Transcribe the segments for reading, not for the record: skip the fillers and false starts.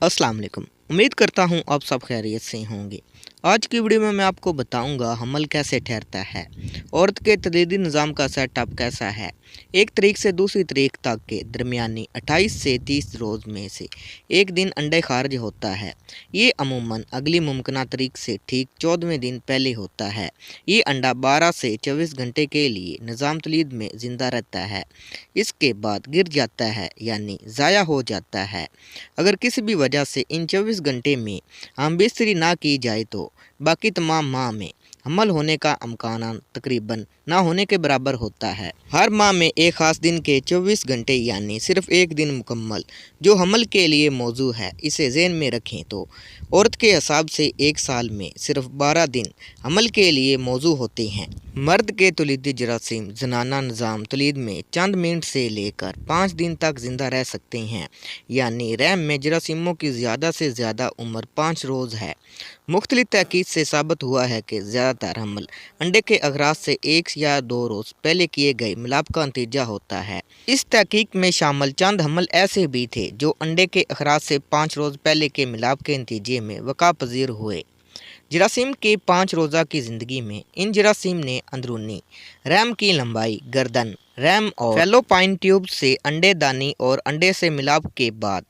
अस्सलाम वालेकुम। उम्मीद करता हूँ आप सब खैरियत से होंगे। आज की वीडियो में मैं आपको बताऊंगा हमल कैसे ठहरता है, औरत के तदरीजी निज़ाम का सेटअप कैसा है, एक तारीख से दूसरी तारीख तक के दरमियानी 28 से 30 रोज़ में से एक दिन अंडे खारिज होता है। ये अमूमन अगली मुमकिन तारीख से ठीक 14वें दिन पहले होता है। ये अंडा 12 से 24 घंटे के लिए निज़ाम तलीद में ज़िंदा रहता है, इसके बाद गिर जाता है यानी ज़ाया हो जाता है। अगर किसी भी वजह से इन 24 घंटे में हम बिस्तरी ना की जाए तो बाकी तमाम माह में हमल होने का अमकान तकरीबन ना होने के बराबर होता है। हर माह में एक ख़ास दिन के 24 घंटे यानी सिर्फ एक दिन मुकम्मल जो हमल के लिए मौजू है, इसे ज़हन में रखें तो औरत के हिसाब से एक साल में सिर्फ 12 दिन हमल के लिए मौजू होते हैं। मर्द के तलीदी जरासीम जनाना निज़ाम तलीद में चंद मिनट से लेकर 5 दिन तक ज़िंदा रह सकते हैं, यानी रैम में जरासीमों की ज़्यादा से ज़्यादा उम्र 5 रोज़ है। मुख्तलिफ तहकीक से साबित हुआ है कि ज़्यादातर हमल अंडे के अखराज से 1 या 2 रोज़ पहले किए गए मिलाप का नतीजा होता है। इस तहकीक में शामिल चंद हमल ऐसे भी थे जो अंडे के अखराज से 5 रोज़ पहले के मिलाप के नतीजे में वक़ा पज़ीर हुए। जरासीम के 5 रोज़ा की ज़िंदगी में इन जरासीम ने अंदरूनी रैम की लंबाई, गर्दन, रैम और फैलोपाइन ट्यूब से अंडे दानी और अंडे से मिलाप के बाद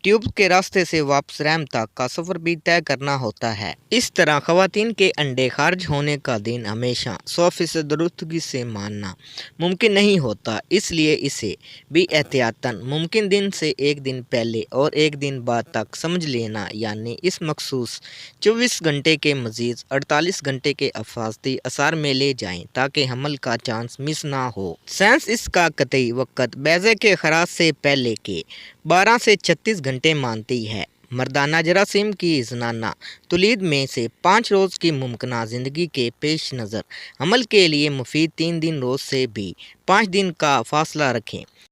ट्यूब के रास्ते से वापस रैम तक का सफ़र भी तय करना होता है। इस तरह ख़वातीन के अंडे खारिज होने का दिन हमेशा 100% दुरुस्तगी से मानना मुमकिन नहीं होता, इसलिए इसे भी एहतियातन मुमकिन दिन से एक दिन पहले और एक दिन बाद तक समझ लेना, यानी इस मखसूस 24 घंटे के मज़ीद 48 घंटे के अफाजती असार में ले जाएँ ताकि हमल का चांस मिस ना हो। साइंस इसका कतई वक़्त बैज़े के खराज से पहले के 12 से 36 घंटे मानती है। मर्दाना जरासीम की ज़नाना तौलीद में से 5 रोज़ की मुमकिन ज़िंदगी के पेश नज़र हमल के लिए मुफीद 3 दिन रोज़ से भी 5 दिन का फासला रखें।